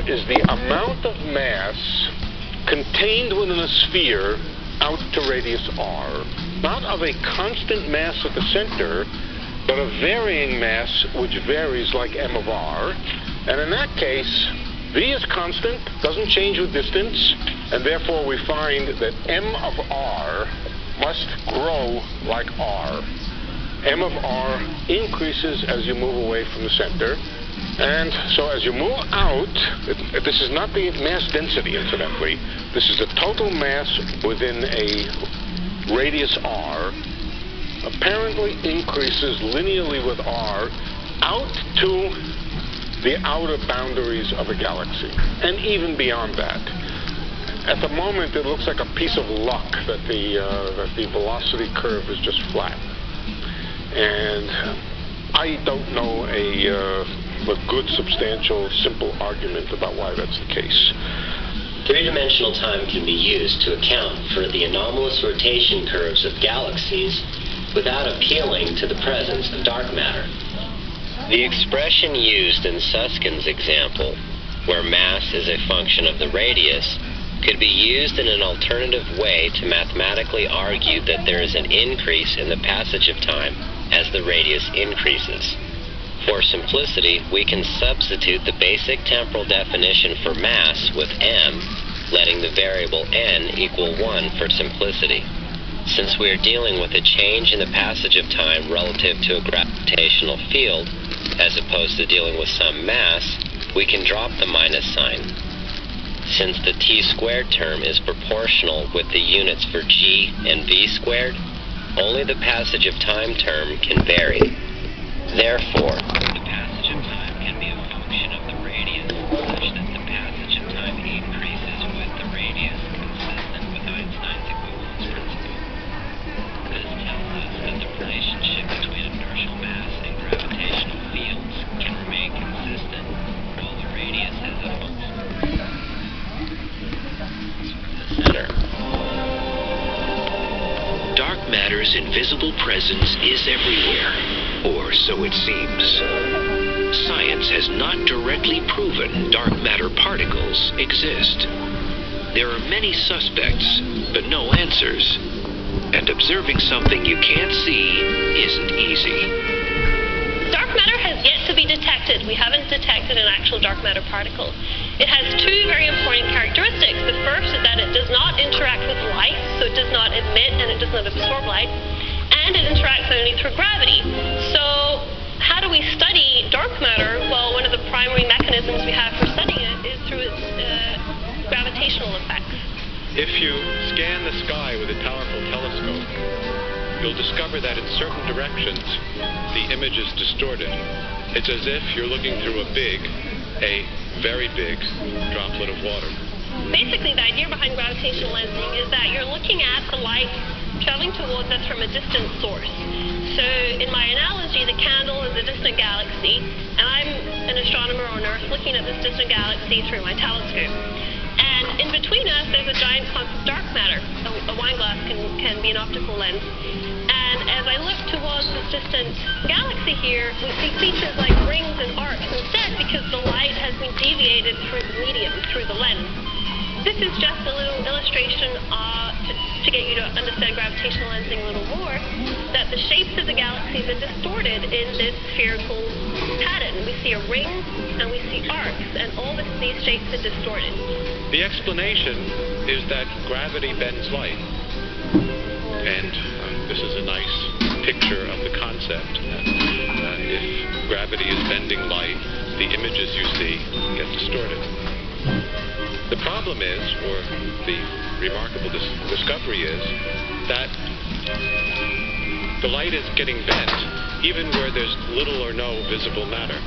is the amount of mass contained within a sphere out to radius r. Not of a constant mass at the center, but a varying mass which varies like m of r. And in that case, v is constant, doesn't change with distance, and therefore we find that m of r must grow like r. M of r increases as you move away from the center. And so as you move out, this is not the mass density, incidentally. This is the total mass within a radius r, apparently increases linearly with r out to the outer boundaries of a galaxy, and even beyond that. At the moment, it looks like a piece of luck that the velocity curve is just flat. And I don't know a good, substantial, simple argument about why that's the case. Three-dimensional time can be used to account for the anomalous rotation curves of galaxies without appealing to the presence of dark matter. The expression used in Susskind's example, where mass is a function of the radius, could be used in an alternative way to mathematically argue that there is an increase in the passage of time as the radius increases. For simplicity, we can substitute the basic temporal definition for mass with m, letting the variable n equal 1 for simplicity. Since we are dealing with a change in the passage of time relative to a gravitational field, as opposed to dealing with some mass, we can drop the minus sign. Since the t² term is proportional with the units for g and v squared, only the passage of time term can vary. Therefore, the passage of time can be a function of the radius such that the passage of time increases with the radius, consistent with Einstein's equivalence principle. This tells us that the relationship between inertial mass and gravitational fields can remain consistent while the radius is a function of the center. Dark matter's invisible presence is everywhere, or so it seems. Science has not directly proven dark matter particles exist. There are many suspects, but no answers. And observing something you can't see isn't easy. Dark matter has yet to be detected. We haven't detected an actual dark matter particle. It has two very important characteristics. The first is that it does not interact with light, so it does not emit and it does not absorb light, and it interacts only through gravity. So how do we study dark matter? Well, one of the primary mechanisms we have for studying it is through its gravitational effects. If you scan the sky with a powerful telescope, you'll discover that in certain directions, the image is distorted. It's as if you're looking through a very big droplet of water. Basically, the idea behind gravitational lensing is that you're looking at the light traveling towards us from a distant source. So in my analogy, the candle is a distant galaxy, and I'm an astronomer on Earth looking at this distant galaxy through my telescope. And in between us, there's a giant clump of dark matter. A wine glass can be an optical lens. And as I look towards this distant galaxy here, we see features like rings and arcs instead because the light has been deviated through the medium, through the lens. This is just a little illustration to get you to understand gravitational lensing a little more, that the shapes of the galaxies are distorted in this spherical pattern. We see a ring and we see arcs, and all these shapes are distorted. The explanation is that gravity bends light. And this is a nice picture of the concept. If gravity is bending light, the images you see get distorted. The problem is, or the remarkable discovery is, that the light is getting bent even where there's little or no visible matter.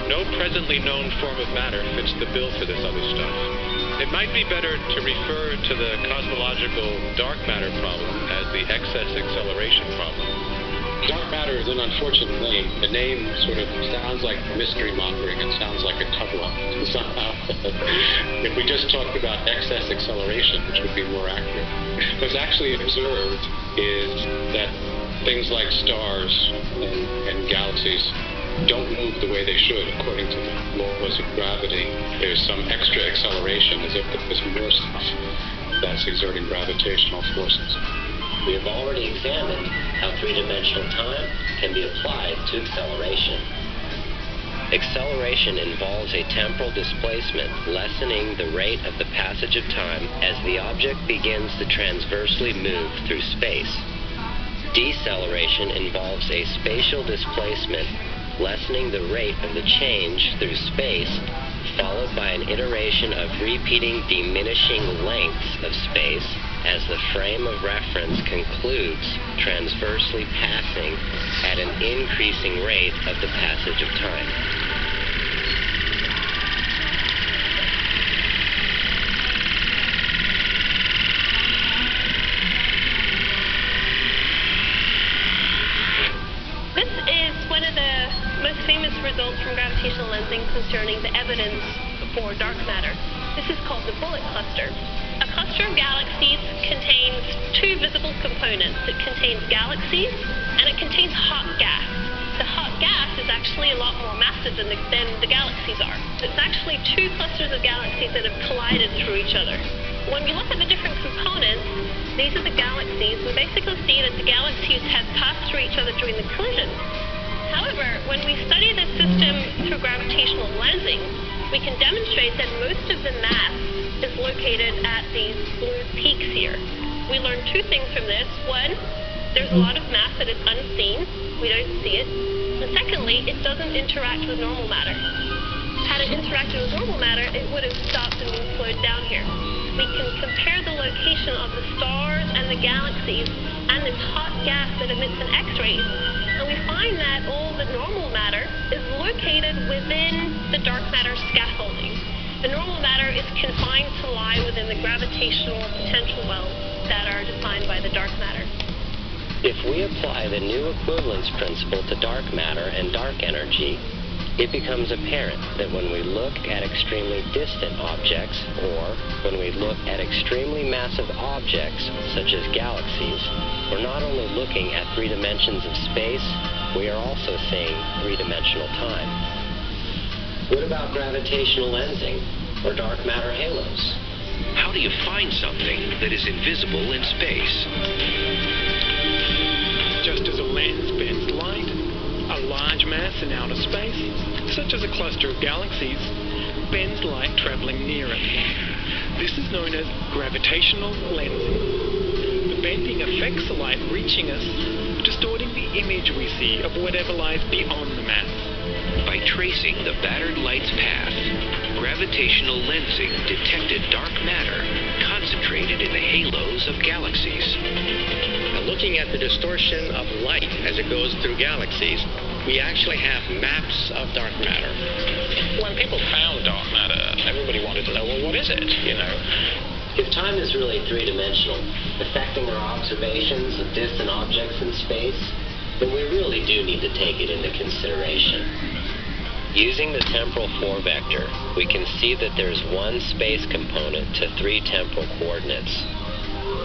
No presently known form of matter fits the bill for this other stuff. It might be better to refer to the cosmological dark matter problem as the excess acceleration problem. Dark matter is an unfortunate name. The name sort of sounds like mystery mongering. It sounds like a cover-up somehow. If we just talked about excess acceleration, which would be more accurate. What's actually observed is that things like stars and galaxies don't move the way they should according to the laws of gravity. There's some extra acceleration, as if there's more stuff that's exerting gravitational forces. We have already examined how three-dimensional time can be applied to acceleration. Acceleration involves a temporal displacement, lessening the rate of the passage of time as the object begins to transversely move through space. Deceleration involves a spatial displacement, lessening the rate of the change through space, followed by an iteration of repeating diminishing lengths of space as the frame of reference concludes transversely passing at an increasing rate of the passage of time. This is one of the most famous results from gravitational lensing concerning the evidence for dark matter. This is called the bullet cluster. A cluster of galaxies contains two visible components. It contains galaxies and it contains hot gas. The hot gas is actually a lot more massive than the galaxies are. It's actually two clusters of galaxies that have collided through each other. When we look at the different components, these are the galaxies. We basically see that the galaxies have passed through each other during the collision. However, when we study the system through gravitational lensing, we can demonstrate that most of the mass is located at these blue peaks here. We learn two things from this. One, there's a lot of mass that is unseen. We don't see it. And secondly, it doesn't interact with normal matter. Had it interacted with normal matter, it would have stopped and been slowed down here. We can compare the location of the stars and the galaxies and this hot gas that emits an X-rays, and we find that all the normal matter is located within the dark matter scaffolding. The normal matter is confined to lie within the gravitational potential wells that are defined by the dark matter. If we apply the new equivalence principle to dark matter and dark energy, it becomes apparent that when we look at extremely distant objects, or when we look at extremely massive objects, such as galaxies, we're not only looking at 3 dimensions of space, we are also seeing 3-dimensional time. What about gravitational lensing, or dark matter halos? How do you find something that is invisible in space? Just as a lens bends light, a large mass in outer space, such as a cluster of galaxies, bends light traveling near it. This is known as gravitational lensing. The bending affects the light reaching us, distorting the image we see of whatever lies beyond the mass. By tracing the battered light's path, gravitational lensing detected dark matter concentrated in the halos of galaxies. Now, looking at the distortion of light as it goes through galaxies, we actually have maps of dark matter. When people found dark matter, everybody wanted to know, well, what is it, you know? If time is really 3-dimensional, affecting our observations of distant objects in space, then we really do need to take it into consideration. Using the temporal 4 vector, we can see that there's one space component to 3 temporal coordinates.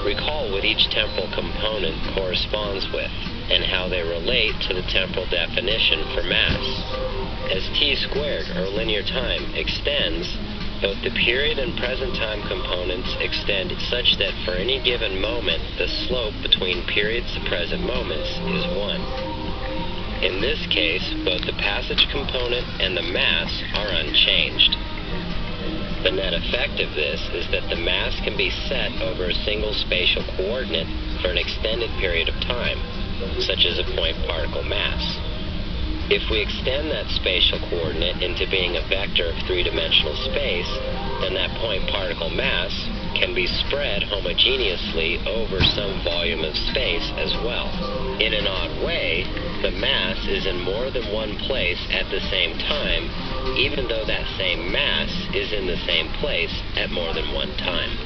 Recall what each temporal component corresponds with, and how they relate to the temporal definition for mass. As t squared, or linear time, extends, both the period and present time components extend such that for any given moment, the slope between periods to present moments is 1. In this case, both the passage component and the mass are unchanged. The net effect of this is that the mass can be set over a single spatial coordinate for an extended period of time, such as a point particle mass. If we extend that spatial coordinate into being a vector of 3-dimensional space, then that point particle mass can be spread homogeneously over some volume of space as well. In an odd way, the mass is in more than one place at the same time, even though that same mass is in the same place at more than one time.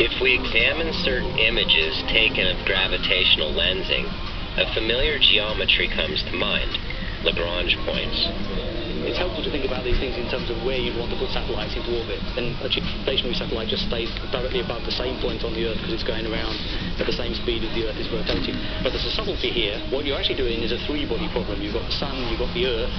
If we examine certain images taken of gravitational lensing, a familiar geometry comes to mind: Lagrange points. it's helpful to think about these things in terms of where you'd want to put satellites into orbit. And a stationary satellite just stays directly above the same point on the Earth because it's going around at the same speed as the Earth is rotating. But there's a subtlety here. What you're actually doing is a three-body problem. You've got the Sun, you've got the Earth,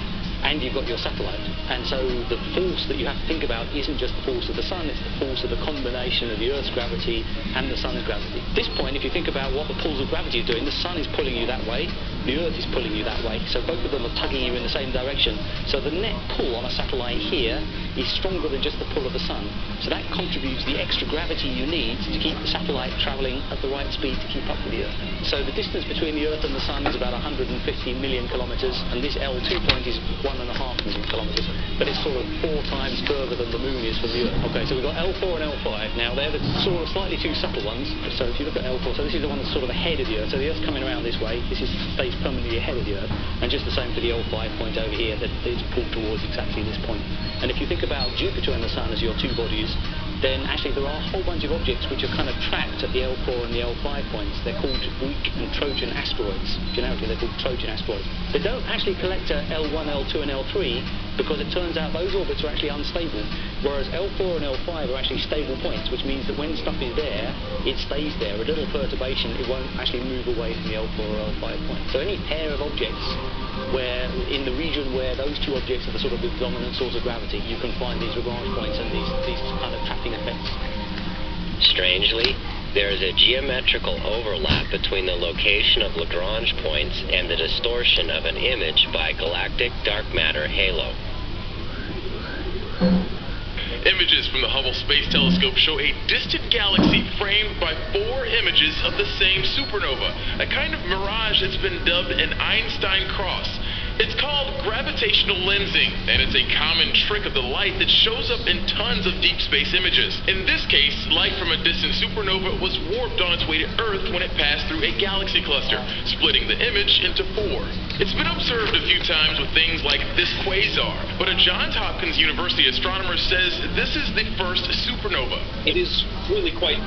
and you've got your satellite. And so the force that you have to think about isn't just the force of the Sun, it's the force of the combination of the Earth's gravity and the Sun's gravity. At this point, if you think about what the pulls of gravity are doing, the Sun is pulling you that way, the Earth is pulling you that way, so both of them are tugging you in the same direction. So the net pull on a satellite here is stronger than just the pull of the Sun. So that contributes the extra gravity you need to keep the satellite travelling at the right speed to keep up with the Earth. So the distance between the Earth and the Sun is about 150 million kilometres, and this L2 point is 1.5 million kilometres, but it's sort of 4 times further than the Moon is from the Earth. Okay, so we've got L4 and L5. Now they're the sort of slightly two subtle ones. So if you look at L4, so this is the one that's sort of ahead of the Earth. So the Earth's coming around this way. This stays permanently ahead of the Earth, and just the same for the L5 point over here, that it's pulled towards exactly this point. And if you think about Jupiter and the Sun as your two bodies, then actually there are a whole bunch of objects which are kind of trapped at the L4 and the L5 points. They're called Greek and Trojan asteroids. Generically, they're called Trojan asteroids. They don't actually collect at L1, L2, and L3 because it turns out those orbits are actually unstable, whereas L4 and L5 are actually stable points, which means that when stuff is there, it stays there. A little perturbation, it won't actually move away from the L4 or L5 point. So any pair of objects where, in the region where those two objects are the sort of the dominant source of gravity, you can find these Lagrange points and these kind of trapping effects. Strangely, there is a geometrical overlap between the location of Lagrange points and the distortion of an image by galactic dark matter halo. Images from the Hubble Space Telescope show a distant galaxy framed by 4 images of the same supernova, a kind of mirage that's been dubbed an Einstein cross. It's called gravitational lensing, and it's a common trick of the light that shows up in tons of deep space images. In this case, light from a distant supernova was warped on its way to Earth when it passed through a galaxy cluster, splitting the image into 4. It's been observed a few times with things like this quasar, but a Johns Hopkins University astronomer says this is the first supernova. It is really quite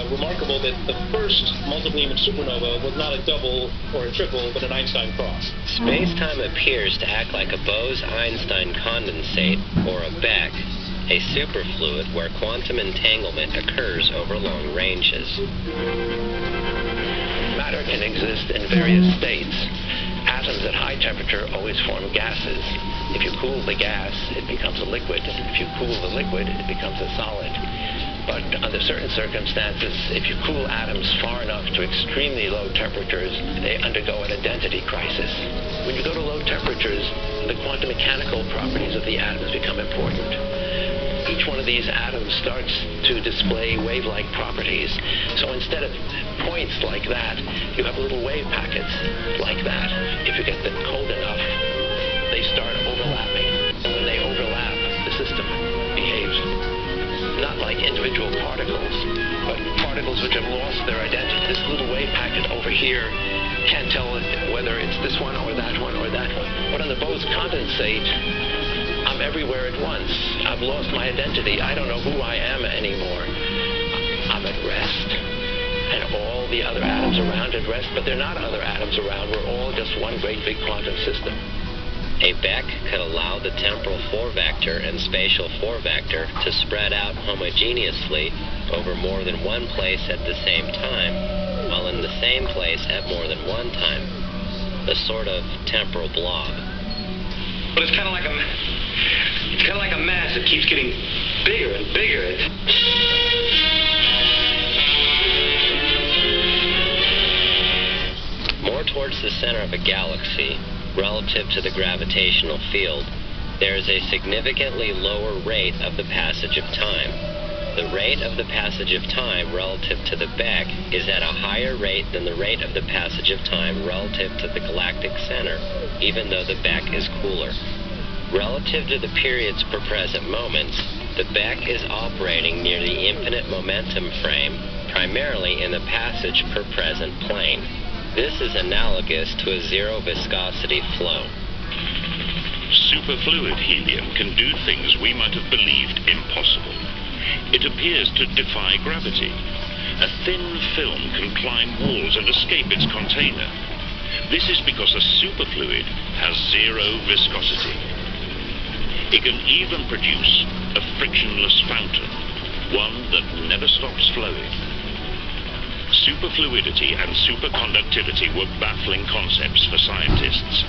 remarkable that the first multiple image supernova was not a double or a triple, but an Einstein cross. Space-time appears to act like a Bose-Einstein condensate, or a Beck, a superfluid where quantum entanglement occurs over long ranges. Matter can exist in various states. Atoms at high temperature always form gases. If you cool the gas, it becomes a liquid. If you cool the liquid, it becomes a solid. But under certain circumstances, if you cool atoms far enough to extremely low temperatures, they undergo an identity crisis. When you go to low temperatures, the quantum mechanical properties of the atoms become important. Each one of these atoms starts to display wave-like properties. So instead of points like that, you have little wave packets like that. If you get them cold enough, they start overlapping. And when they overlap, the system behaves not like individual particles, but particles which have lost their identity. This little wave packet over here can't tell whether it's this one or that one or that one. But on the Bose condensate, I'm everywhere at once. I've lost my identity. I don't know who I am anymore. I'm at rest. And all the other atoms around at rest, but they're not other atoms around. We're all just one great big quantum system. A Beck could allow the temporal 4-vector and spatial 4-vector to spread out homogeneously over more than one place at the same time, while in the same place at more than one time. A sort of temporal blob. But it's kind of like a mass that keeps getting bigger and bigger. More towards the center of a galaxy, relative to the gravitational field, there is a significantly lower rate of the passage of time. The rate of the passage of time relative to the Beck is at a higher rate than the rate of the passage of time relative to the galactic center, even though the Beck is cooler. Relative to the periods per present moments, the Beck is operating near the infinite momentum frame, primarily in the passage per present plane. This is analogous to a zero viscosity flow. Superfluid helium can do things we might have believed impossible. It appears to defy gravity. A thin film can climb walls and escape its container. This is because a superfluid has zero viscosity. It can even produce a frictionless fountain, one that never stops flowing. Superfluidity and superconductivity were baffling concepts for scientists.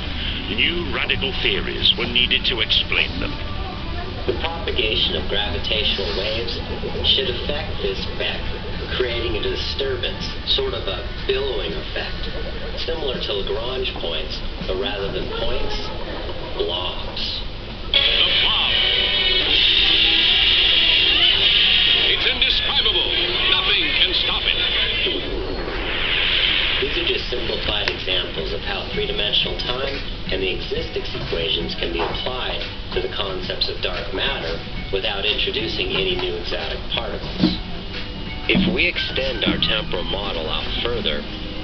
New radical theories were needed to explain them. The propagation of gravitational waves should affect this effect, creating a disturbance, sort of a billowing effect, similar to Lagrange points, but rather than points, blobs. The blob! It's indescribable. Nothing can stop it. These are just simplified examples of how three-dimensional time and the existence equations can be applied to the concepts of dark matter without introducing any new exotic particles. If we extend our temporal model out further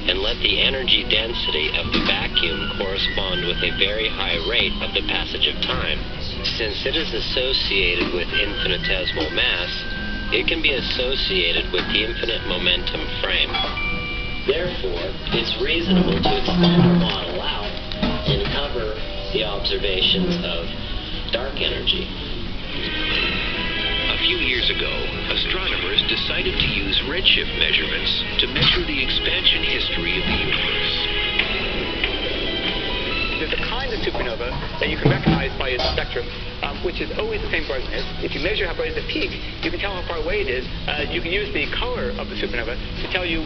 and let the energy density of the vacuum correspond with a very high rate of the passage of time, since it is associated with infinitesimal mass, it can be associated with the infinite momentum frame. Therefore, it's reasonable to extend the model out and cover the observations of dark energy. A few years ago, astronomers decided to use redshift measurements to measure the expansion history of the universe. There's a kind of supernova that you can recognize by its spectrum, which is always the same brightness. If you measure how bright it is at peak, you can tell how far away it is. You can use the color of the supernova to tell you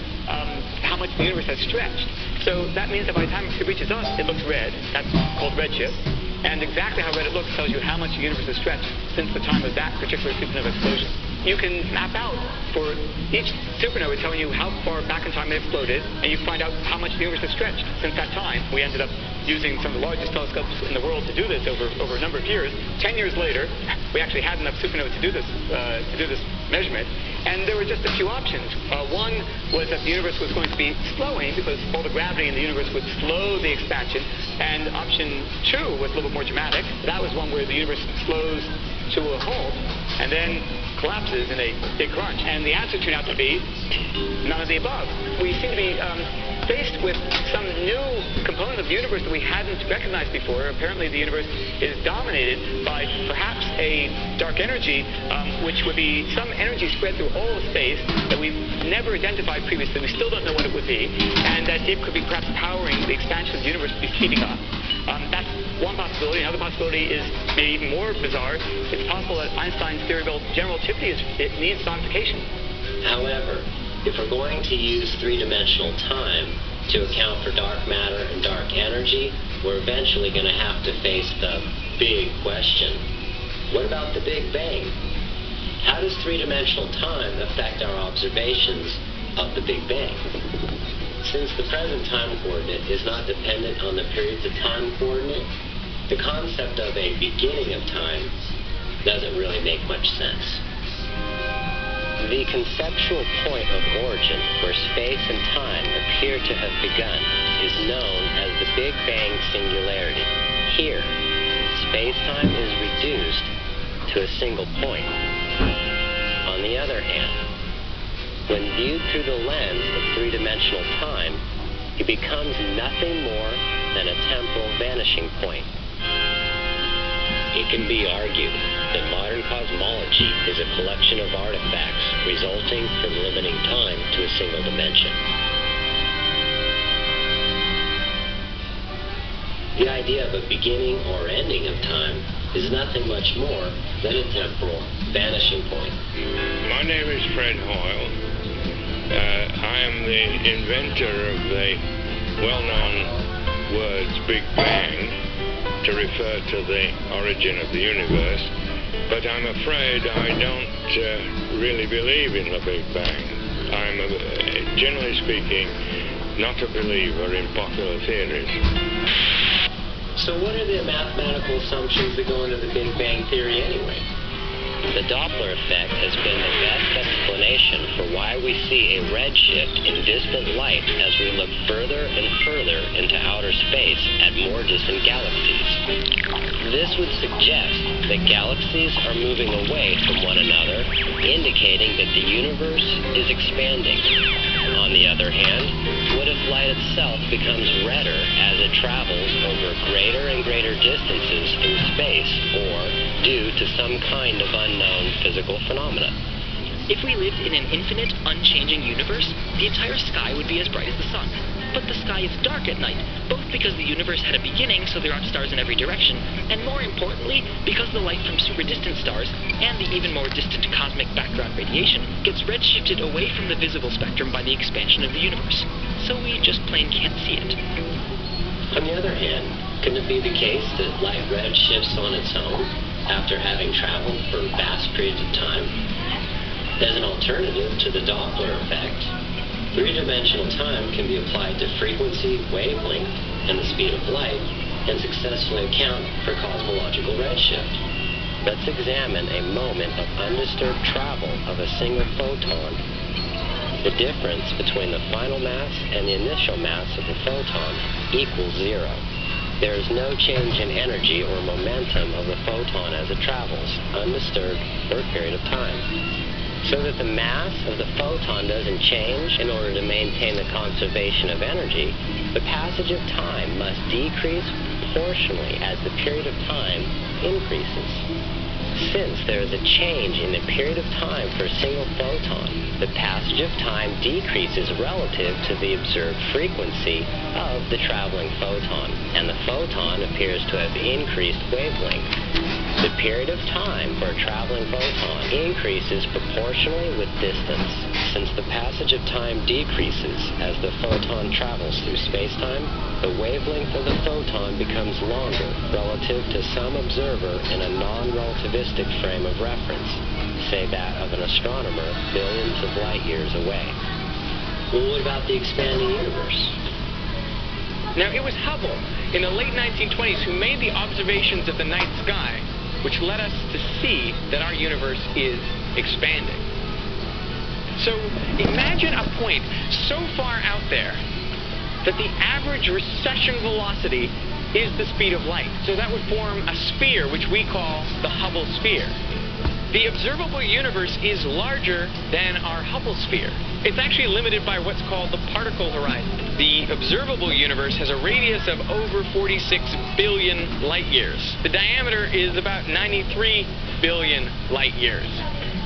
how much the universe has stretched. So that means that by the time it reaches us, it looks red. That's called redshift. And exactly how red it looks tells you how much the universe has stretched since the time of that particular supernova explosion. You can map out for each supernova telling you how far back in time it exploded, and you find out how much the universe has stretched since that time. We ended up using some of the largest telescopes in the world to do this over a number of years. 10 years later, we actually had enough supernovae to do this measurement, and there were just a few options. One was that the universe was going to be slowing because all the gravity in the universe would slow the expansion, and option two was a little bit more dramatic. That was one where the universe slows to a halt and then collapses in a big crunch. And the answer turned out to be none of the above. We seem to be faced with some new component of the universe that we hadn't recognized before. Apparently the universe is dominated by perhaps a dark energy, which would be some energy spread through all of space that we've never identified previously. We still don't know what it would be, and that it could be perhaps powering the expansion of the universe to be speeding up. That's one possibility. Another possibility is maybe even more bizarre. It's possible that Einstein's theory of general relativity needs modification. However, if we're going to use three-dimensional time to account for dark matter and dark energy, we're eventually going to have to face the big question. What about the Big Bang? How does three-dimensional time affect our observations of the Big Bang? Since the present time coordinate is not dependent on the periods of time coordinate, the concept of a beginning of time doesn't really make much sense. The conceptual point of origin where space and time appear to have begun is known as the Big Bang singularity. Here, space-time is reduced to a single point. On the other hand, when viewed through the lens of three-dimensional time, it becomes nothing more than a temporal vanishing point. It can be argued that modern cosmology is a collection of artifacts resulting from limiting time to a single dimension. The idea of a beginning or ending of time is nothing much more than a temporal vanishing point. My name is Fred Hoyle. I am the inventor of the well-known words Big Bang to refer to the origin of the universe, but I'm afraid I don't really believe in the Big Bang. I'm, generally speaking, not a believer in popular theories. So what are the mathematical assumptions that go into the Big Bang theory anyway? The Doppler effect has been the best explanation for why we see a redshift in distant light as we look further and further into outer space at more distant galaxies. This would suggest that galaxies are moving away from one another, indicating that the universe is expanding. On the other hand, what if light itself becomes redder as it travels over greater and greater distances through space, or due to some kind of unknown physical phenomena. If we lived in an infinite, unchanging universe, the entire sky would be as bright as the sun. But the sky is dark at night, both because the universe had a beginning, so there aren't stars in every direction, and more importantly, because the light from super distant stars, and the even more distant cosmic background radiation, gets redshifted away from the visible spectrum by the expansion of the universe. So we just plain can't see it. On the other hand, couldn't it be the case that light redshifts on its own after having traveled for vast periods of time? As an alternative to the Doppler effect, three-dimensional time can be applied to frequency, wavelength, and the speed of light, and successfully account for cosmological redshift. Let's examine a moment of undisturbed travel of a single photon. The difference between the final mass and the initial mass of the photon equals 0. There is no change in energy or momentum of the photon as it travels, undisturbed for a period of time. So that the mass of the photon doesn't change in order to maintain the conservation of energy, the passage of time must decrease proportionally as the period of time increases. Since there is a change in the period of time for a single photon, the passage of time decreases relative to the observed frequency of the traveling photon, and the photon appears to have increased wavelength. The period of time for a traveling photon increases proportionally with distance. Since the passage of time decreases as the photon travels through spacetime, the wavelength of the photon becomes longer relative to some observer in a non-relativistic frame of reference, say that of an astronomer billions of light years away. Well, what about the expanding universe? Now, it was Hubble in the late 1920s who made the observations of the night sky, which led us to see that our universe is expanding. So imagine a point so far out there that the average recession velocity is the speed of light. So that would form a sphere, which we call the Hubble sphere. The observable universe is larger than our Hubble sphere. It's actually limited by what's called the particle horizon. The observable universe has a radius of over 46 billion light years. The diameter is about 93 billion light years.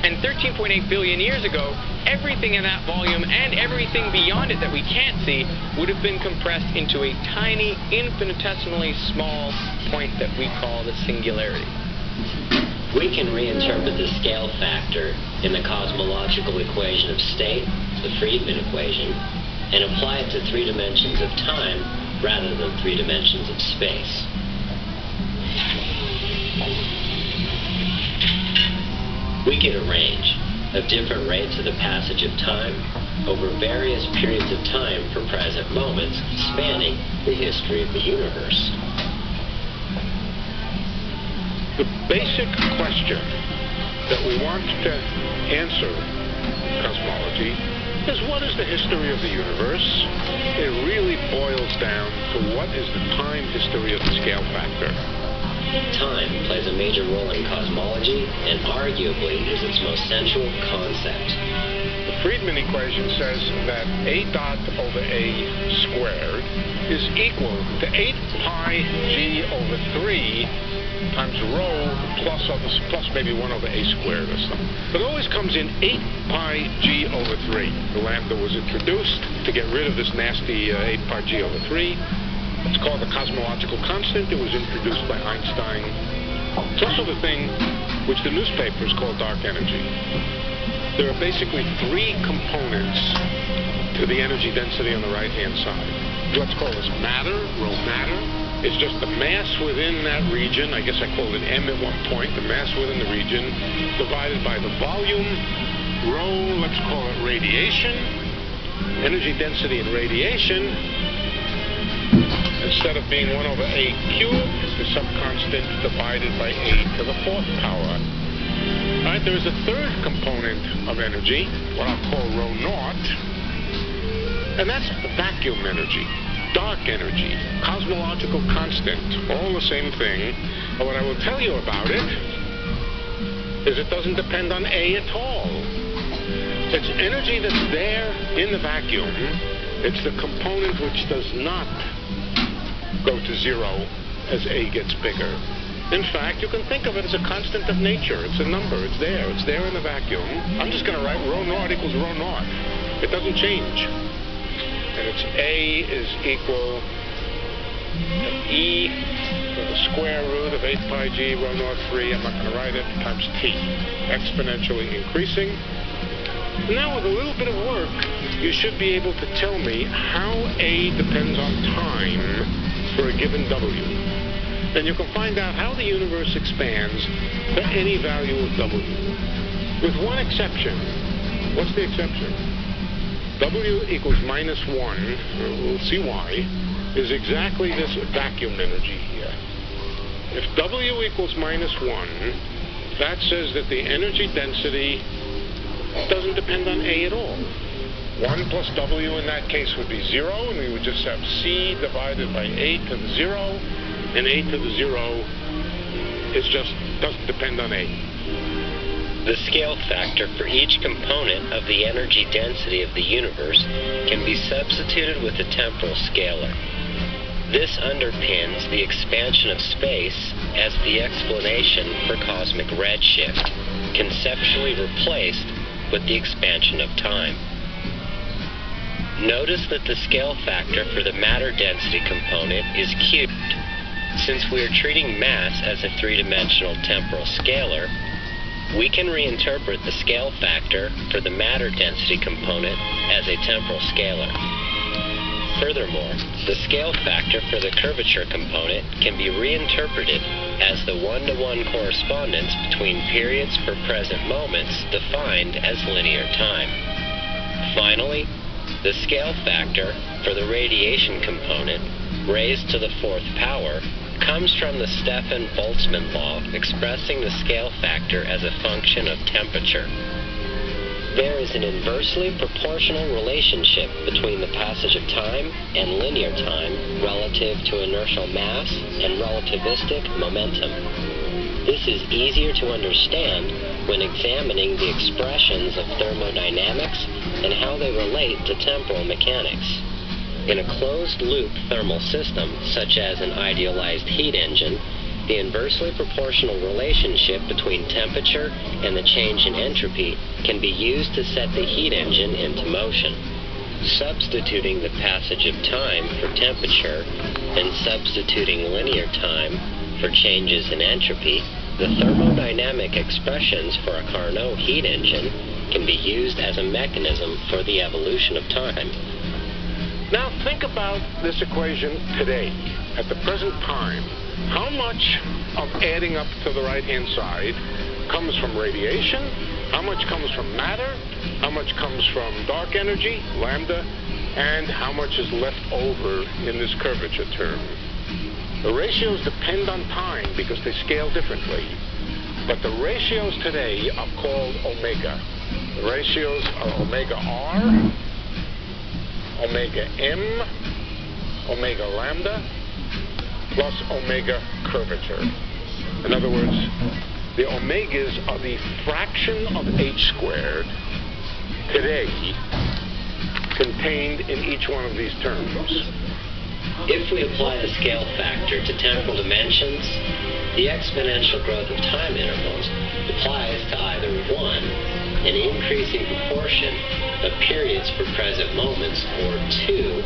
And 13.8 billion years ago, everything in that volume and everything beyond it that we can't see would have been compressed into a tiny, infinitesimally small point that we call the singularity. We can reinterpret the scale factor in the cosmological equation of state, the Friedmann equation, and apply it to 3 dimensions of time rather than 3 dimensions of space. We get a range of different rates of the passage of time over various periods of time for present moments spanning the history of the universe. The basic question that we want to answer in cosmology is, what is the history of the universe? It really boils down to what is the time history of the scale factor. Time plays a major role in cosmology and arguably is its most central concept. The Friedmann equation says that A dot over A squared is equal to 8 pi G over 3 times rho plus maybe 1 over A squared or something. But it always comes in 8 pi G over 3. The lambda was introduced to get rid of this nasty 8 pi G over 3. It's called the cosmological constant. It was introduced by Einstein. It's also the thing which the newspapers call dark energy. There are basically 3 components to the energy density on the right-hand side. Let's call this matter, rho matter. It's just the mass within that region. I guess I called it M at one point, the mass within the region, divided by the volume. Rho, let's call it radiation. Energy density in radiation, instead of being 1 over A cubed, is the subconstant divided by A to the 4th power. All right, there is a third component of energy, what I'll call rho naught, and that's vacuum energy. Dark energy, cosmological constant, all the same thing. And what I will tell you about it is it doesn't depend on A at all. It's energy that's there in the vacuum. It's the component which does not go to 0 as A gets bigger. In fact, you can think of it as a constant of nature. It's a number. It's there. It's there in the vacuum. I'm just going to write rho naught equals rho naught. It doesn't change. And it's A is equal to E to the square root of 8 pi g rho naught 3, I'm not going to write it, times T. Exponentially increasing. Now, with a little bit of work, you should be able to tell me how A depends on time for a given W. Then you can find out how the universe expands to any value of W. With one exception. What's the exception? W equals minus 1, we'll see why, is exactly this vacuum energy here. If W equals minus 1, that says that the energy density doesn't depend on A at all. 1 plus W in that case would be 0, and we would just have C divided by A to the 0, and A to the 0 is just doesn't depend on A. The scale factor for each component of the energy density of the universe can be substituted with a temporal scalar. This underpins the expansion of space as the explanation for cosmic redshift, conceptually replaced with the expansion of time. Notice that the scale factor for the matter density component is cubed. Since we are treating mass as a three-dimensional temporal scalar, we can reinterpret the scale factor for the matter density component as a temporal scalar. Furthermore, the scale factor for the curvature component can be reinterpreted as the one-to-one correspondence between periods per present moments defined as linear time. Finally, the scale factor for the radiation component, raised to the fourth power, comes from the Stefan-Boltzmann law expressing the scale factor as a function of temperature. There is an inversely proportional relationship between the passage of time and linear time relative to inertial mass and relativistic momentum. This is easier to understand when examining the expressions of thermodynamics and how they relate to temporal mechanics. In a closed-loop thermal system, such as an idealized heat engine, the inversely proportional relationship between temperature and the change in entropy can be used to set the heat engine into motion. Substituting the passage of time for temperature and substituting linear time for changes in entropy, the thermodynamic expressions for a Carnot heat engine can be used as a mechanism for the evolution of time. Now think about this equation today, at the present time. How much of adding up to the right-hand side comes from radiation? How much comes from matter? How much comes from dark energy, lambda? And how much is left over in this curvature term? The ratios depend on time because they scale differently. But the ratios today are called omega. The ratios are omega R, omega M, omega lambda, plus omega curvature. In other words, the omegas are the fraction of h squared today contained in each one of these terms. If we apply the scale factor to temporal dimensions, the exponential growth of time intervals applies to either 1, an increasing proportion of periods per present moments, or 2,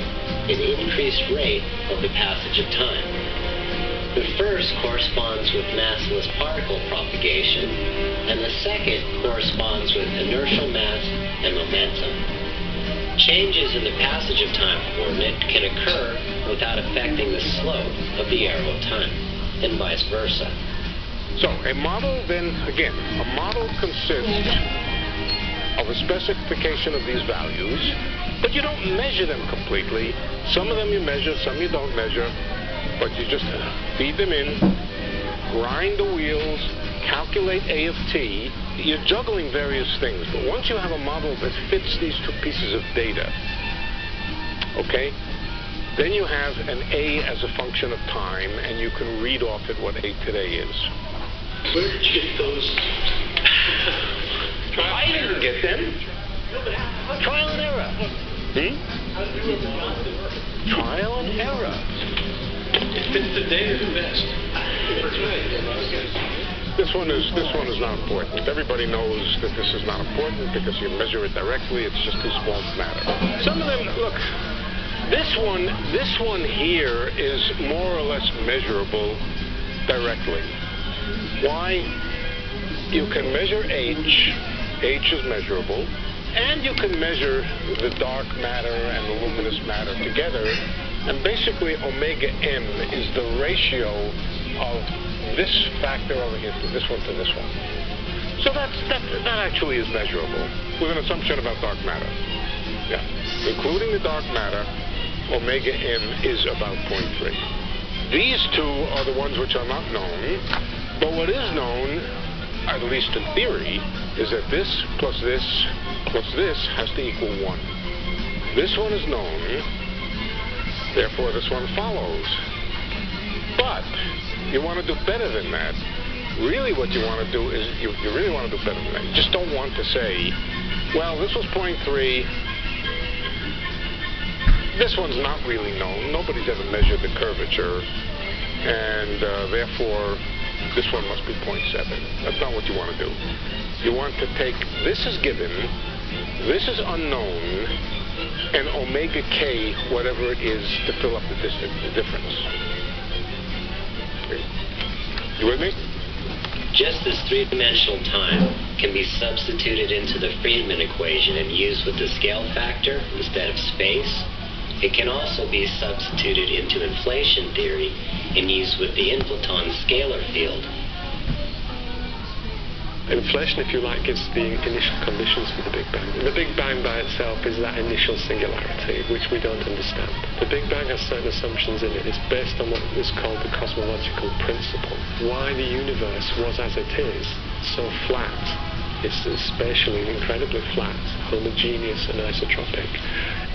an increased rate of the passage of time. The first corresponds with massless particle propagation, and the second corresponds with inertial mass and momentum. Changes in the passage of time coordinate can occur without affecting the slope of the arrow of time, and vice versa. So a model then, again, a model consists of a specification of these values, but you don't measure them completely. Some of them you measure, some you don't measure, but you just feed them in, grind the wheels, calculate A of t. You're juggling various things, but once you have a model that fits these two pieces of data, okay, then you have an A as a function of time, and you can read off it what A today is. Where did you get those? I didn't get them. Trial and error. Trial and error. It fits the data the best. This one is not important. Everybody knows that this is not important because you measure it directly. It's just too small to matter. Some of them, look, this one here is more or less measurable directly. Why? You can measure H. H is measurable. And you can measure the dark matter and the luminous matter together. And basically, omega m is the ratio of this factor over here to this one to this one. So that actually is measurable with an assumption about dark matter. Yeah. Including the dark matter, omega m is about 0.3. These two are the ones which are not known. But what is known, at least in theory, is that this plus this has to equal 1. This one is known, therefore this one follows. But you want to do better than that. Really what you want to do is, you really want to do better than that. You just don't want to say, well, this was 0.3. This one's not really known. Nobody's ever measured the curvature. And therefore, this one must be 0.7. That's not what you want to do. You want to take, this is given, this is unknown, and omega k, whatever it is, to fill up the difference. Okay. You with me? Just as three-dimensional time can be substituted into the Friedmann equation and used with the scale factor instead of space, it can also be substituted into inflation theory and used with the inflaton scalar field. Inflation, if you like, gives the initial conditions for the Big Bang. The Big Bang by itself is that initial singularity, which we don't understand. The Big Bang has certain assumptions in it. It's based on what is called the cosmological principle. Why the universe was as it is, so flat. It's spatially incredibly flat, homogeneous and isotropic.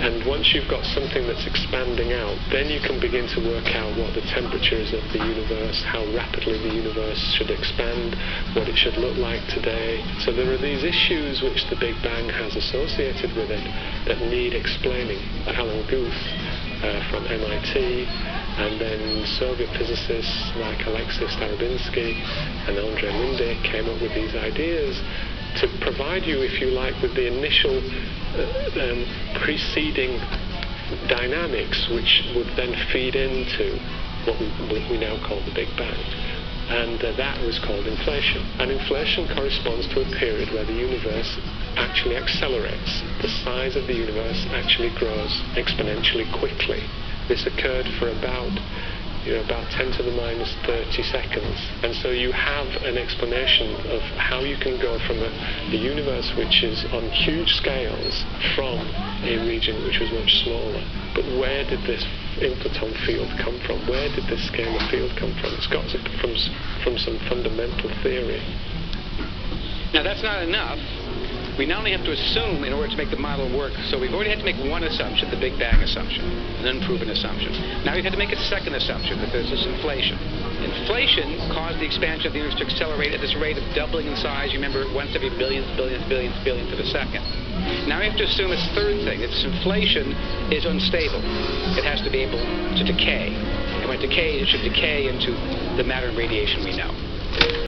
And once you've got something that's expanding out, then you can begin to work out what the temperature is of the universe, how rapidly the universe should expand, what it should look like today. So there are these issues which the Big Bang has associated with it that need explaining. Alan Guth from MIT, and then Soviet physicists like Alexei Starobinsky and Andrei Linde came up with these ideas to provide you, if you like, with the initial preceding dynamics which would then feed into what we now call the Big Bang. And that was called inflation. And inflation corresponds to a period where the universe actually accelerates. The size of the universe actually grows exponentially quickly. This occurred for about 10 to the minus 30 seconds. And so you have an explanation of how you can go from a universe which is on huge scales from a region which was much smaller. But where did this inflaton field come from? Where did this scalar field come from? It's got to come from some fundamental theory. Now that's not enough. We not only have to assume in order to make the model work, so we've already had to make one assumption, the Big Bang assumption, an unproven assumption. Now we've had to make a second assumption, that there's this inflation. Inflation caused the expansion of the universe to accelerate at this rate of doubling in size. You remember, once every billionth of a second. Now we have to assume this third thing, that this inflation is unstable. It has to be able to decay. And when it decays, it should decay into the matter and radiation we know.